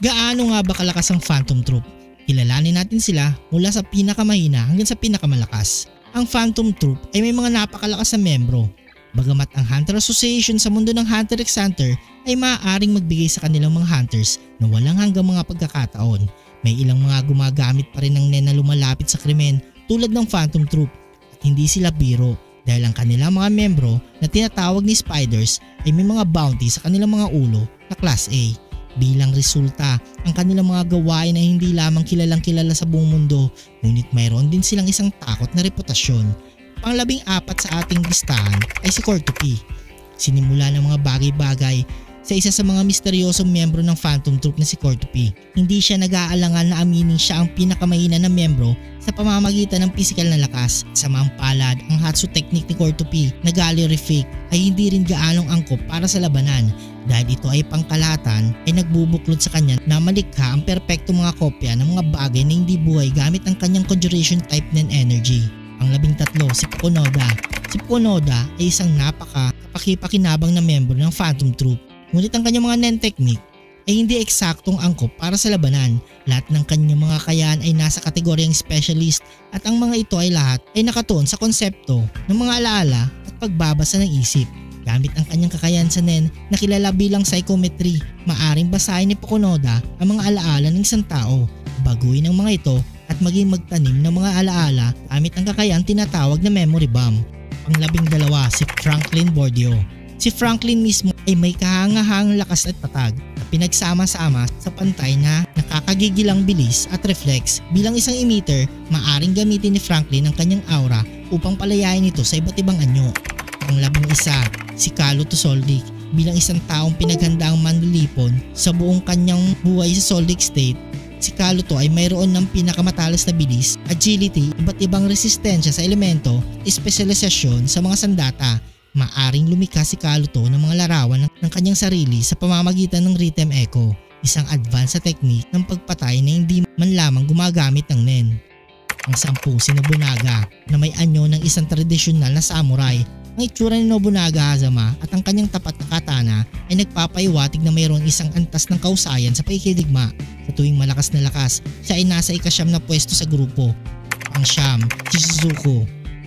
Gaano nga ba kalakas ang Phantom Troop? Kilalanin natin sila mula sa pinakamahina hanggang sa pinakamalakas. Ang Phantom Troop ay may mga napakalakas na membro. Bagamat ang Hunter Association sa mundo ng Hunter x Hunter ay maaaring magbigay sa kanilang mga hunters na walang hanggang mga pagkakataon, may ilang mga gumagamit pa rin ng NEN na lumalapit sa krimen tulad ng Phantom Troop at hindi sila biro dahil ang kanilang mga membro na tinatawag ni Spiders ay may mga bounty sa kanilang mga ulo na Class A. Bilang resulta, ang kanilang mga gawain ay hindi lamang kilalang kilala sa buong mundo, ngunit mayroon din silang isang takot na reputasyon. Pang-14 sa ating listahan ay si Cortopy. Sinimula ng mga bagay-bagay sa isa sa mga misteryosong miyembro ng Phantom Troop na si Cortopy. Hindi siya nag-aalangan na aminin siya ang pinakamahina na miyembro sa pamamagitan ng pisikal na lakas. Sa mampalad, ang Hatsu technique ni Cortopy na gallery fake ay hindi rin gaanong angkop para sa labanan dahil ito ay pangkalahatan ay nagbubuklod sa kanya na malikha ang perpektong mga kopya ng mga bagay na hindi buhay gamit ang kanyang conjuration type ng energy. Ang 13, si Fukunoda. Si Fukunoda ay isang napaka-kapakipakinabang na miyembro ng Phantom Troop. Ngunit ang kanyang mga NEN technique ay hindi eksaktong angkop para sa labanan. Lahat ng kanyang mga kayaan ay nasa kategoryang specialist at ang mga ito ay lahat ay nakatuon sa konsepto ng mga alaala at pagbabasa ng isip. Gamit ang kanyang kakayahan sa NEN na kilala bilang psychometry, maaring basahin ni Fukunoda ang mga alaala ng isang tao, baguhin ang mga ito at maging magtanim ng mga alaala gamit ang kakayahan tinatawag na memory bomb. Ang 12, si Franklin Bordio. Si Franklin mismo ay may kahangahangang lakas at patag na pinagsama-sama sa pantay na nakakagigilang bilis at reflex. Bilang isang emitter, maaring gamitin ni Franklin ang kanyang aura upang palayain ito sa iba't ibang anyo. Ang 11, si Kalu Soldic. Bilang isang taong pinaghandaang manlilipon sa buong kanyang buhay sa Soldic state, si Kalu ay mayroon ng pinakamatalas na bilis, agility, iba't ibang resistensya sa elemento, espesyalisasyon sa mga sandata. Maaring lumikha si Kalu ng mga larawan ng kanyang sarili sa pamamagitan ng rhythm echo, isang advanced technique ng pagpatay na hindi man lamang gumagamit ng NEN. Ang 10, si Nobunaga, na may anyo ng isang tradisyonal na samurai. Ang itsura ni Nobunaga Hazama at ang kanyang tapat na katana ay nagpapaiwatig na mayroong isang antas ng kausayan sa pakikidigma. Sa tuwing malakas na lakas, siya ay nasa ika-9 na pwesto sa grupo. Ang 9, si Shizuku.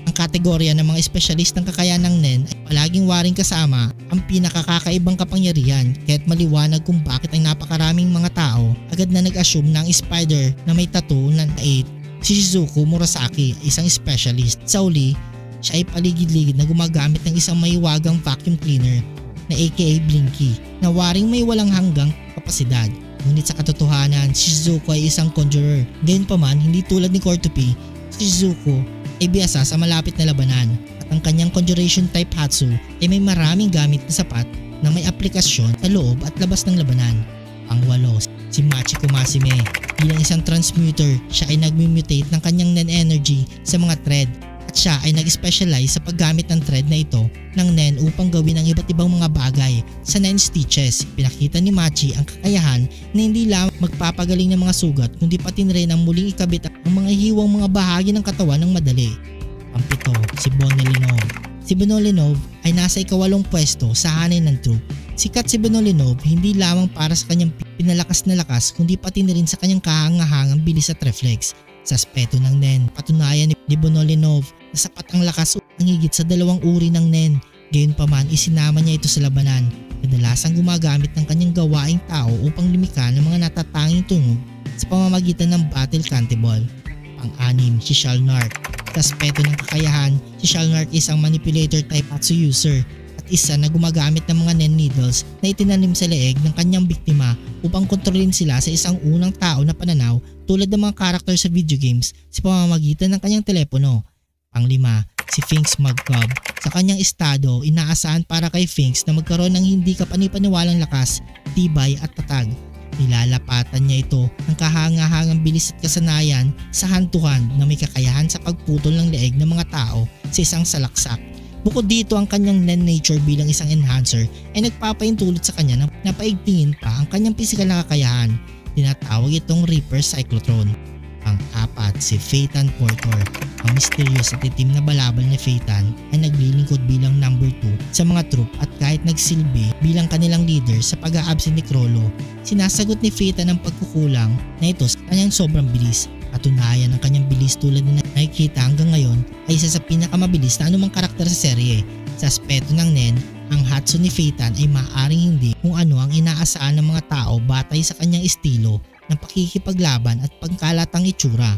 Ang kategorya ng mga espesyalist ng kakayahan ng NEN ay palaging waring kasama ang pinakakakaibang kapangyarihan, kaya't maliwanag kung bakit ang napakaraming mga tao agad na nag-assume na ang spider na may tattoo ng 8. Si Shizuku Murasaki, isang specialist. Sa uli, siya ay paligid-ligid na gumagamit ng isang mahiwagang vacuum cleaner na aka Blinky na waring may walang hanggang kapasidad. Ngunit sa katotohanan, si Shizuku ay isang conjurer. Gayunpaman, hindi tulad ni Cortopy, si Shizuku ay biyasa sa malapit na labanan at ang kanyang conjuration type Hatsu ay may maraming gamit na sapat na may aplikasyon sa loob at labas ng labanan. Ang 8, si Machiko Masime. Bilang isang transmuter, siya ay nagmutate ng kanyang NEN energy sa mga thread at siya ay nag-specialize sa paggamit ng thread na ito ng NEN upang gawin ang iba't ibang mga bagay. Sa NEN Stitches, pinakita ni Machi ang kakayahan na hindi lamang magpapagaling ng mga sugat kundi pati rin ang muling ikabit ang mga hiwang mga bahagi ng katawan ng madali. Ang 7, si Bonolinov. Si Bonolinov ay nasa ika-8 pwesto sa hanay ng troop. Sikat si Bonolinov hindi lamang para sa kanyang pinalakas na lakas kundi pati rin sa kanyang kahangahangang bilis at reflex. Sa aspeto ng NEN, patunayan ni Bonolinov na sapat ang lakas ang higit sa 2 uri ng NEN. Gayunpaman, isinama niya ito sa labanan. Kadalasang gumagamit ng kanyang gawaing tao upang lumikha ng mga natatanging tunog sa pamamagitan ng battle cantable. Pang-6, si Shalnark. Sa aspeto ng kakayahan, si Shalnark isang manipulator type Hatsu user at isa na gumagamit ng mga NEN needles na itinanim sa leeg ng kanyang biktima upang kontrolin sila sa isang unang tao na pananaw tulad ng mga karakter sa video games sa pamamagitan ng kanyang telepono. Pang-5, si Finks Magcub. Sa kanyang estado, inaasahan para kay Finks na magkaroon ng hindi kapanipaniwalang lakas, tibay at tatag. Nilalapatan niya ito ng kahangahangang bilis at kasanayan sa hantuhan na may kakayahan sa pagputol ng leeg ng mga tao sa isang salaksak. Bukod dito, ang kanyang NEN nature bilang isang enhancer ay nagpapaintulot sa kanya na napaigtingin pa ang kanyang pisikal na kakayahan. Tinatawag itong Reaper Cyclotron. Pang-6, katapat si Phaeton Portor. Ang mysterious at itim na balabal ni Phaeton ay naglilingkod bilang number 2 sa mga troop at kahit nagsilbi bilang kanilang leader sa pag-aabsent ni Chrollo, sinasagot ni Phaeton ang pagkukulang na ito sa kanyang sobrang bilis. Patunayan ang kanyang bilis tulad na nakikita hanggang ngayon ay isa sa pinakamabilis na anumang karakter sa serye. Sa aspeto ng Nen, ang Hatsu ni Phaeton ay maaaring hindi kung ano ang inaasahan ng mga tao batay sa kanyang estilo ng pakikipaglaban at pagkalatang itsura.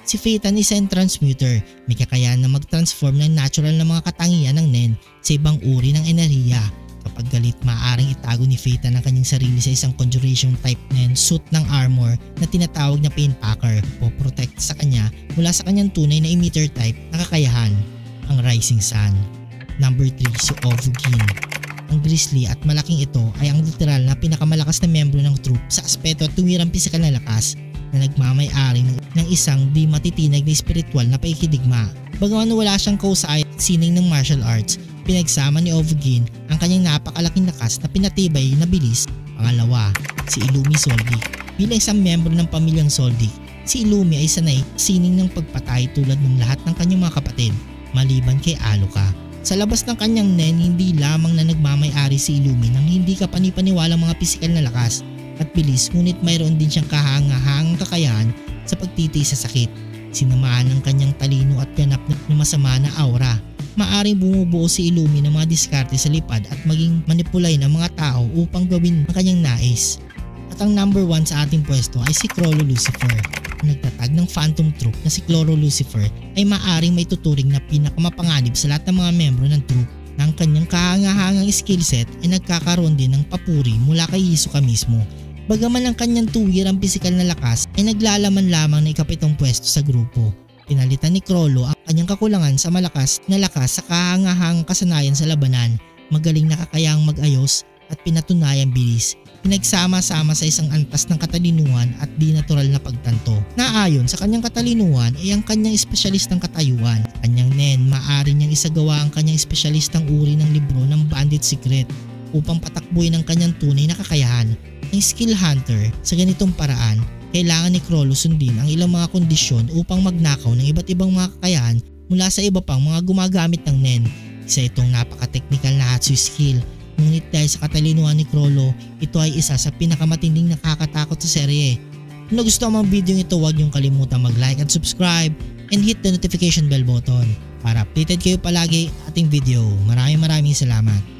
Si Phaeton is isang transmuter, may kakayahan na mag-transform ng natural na mga katangian ng Nen sa ibang uri ng enerhiya. Kapag galit, maaaring itago ni Phaeton ang kanyang sarili sa isang conjuration type Nen suit ng armor na tinatawag na Painpacker o protect sa kanya mula sa kanyang tunay na emitter type na kakayahan, ang Rising Sun. Number 3, si Ovugin. Ang grizzly at malaking ito ay ang literal na pinakamalakas na membro ng troop sa aspeto at tuwirang pisikal na lakas na nagmamay-ari ng isang di matitinag na espiritual na paikidigma. Bagaman wala siyang kausay at sining ng martial arts, pinagsama ni Ovugin ang kanyang napakalaking lakas na pinatibay na bilis. Pangalawa, si Illumi Soldic. Bilang isang membro ng pamilyang Soldic, si Illumi ay sanay sining ng pagpatay tulad ng lahat ng kanyang mga kapatid, maliban kay Alluka. Sa labas ng kanyang Nen, hindi lamang na nagmamay-ari si Illumi ng hindi kapanipaniwalang mga pisikal na lakas at bilis, ngunit mayroon din siyang kahangahangang kakayahan sa pagtitiis sa sakit. Sinamahan ng kanyang talino at ganap na masama na aura. Maaring bumubuo si Illumi ng mga diskarte sa lipad at maging manipulay ng mga tao upang gawin ang kanyang nais. At ang number 1 sa ating pwesto ay si Chrollo Lucifer. Ang nagtatag ng Phantom Troop na si Chrollo Lucifer ay maaring may tuturing na pinakamapanganib sa lahat ng mga membro ng troop. Na ang kanyang kahangahangang skillset ay nagkakaroon din ng papuri mula kay Hisoka mismo. Bagaman ang kanyang tuwirang pisikal na lakas ay naglalaman lamang na ikapitong pwesto sa grupo. Pinalitan ni Chrollo ang kanyang kakulangan sa malakas na lakas sa kahangahangang kasanayan sa labanan, magaling na kakayahang mag-ayos at pinatunayang bilis. Pinagsama-sama sa isang antas ng katalinuhan at di natural na pagtanto. Naayon sa kanyang katalinuhan ay ang kanyang espesyalistang katayuan. Kanyang Nen, maaari niyang isagawa ang kanyang espesyalistang uri ng libro ng Bandit Secret upang patakbuhin ang kanyang tunay na kakayahan. Ang Skill Hunter, sa ganitong paraan, kailangan ni Chrollo sundin ang ilang mga kondisyon upang magnakaw ng iba't ibang mga kakayahan mula sa iba pang mga gumagamit ng Nen. Isa itong napaka-technical na Hatsu skill. Ngunit dahil sa katalinuhan ni Chrollo, ito ay isa sa pinakamatinding nakakatakot sa serye. Kung nagustuhan mo ang video ito, huwag niyong kalimutan mag-like at subscribe and hit the notification bell button para updated kayo palagi ating video. Maraming salamat.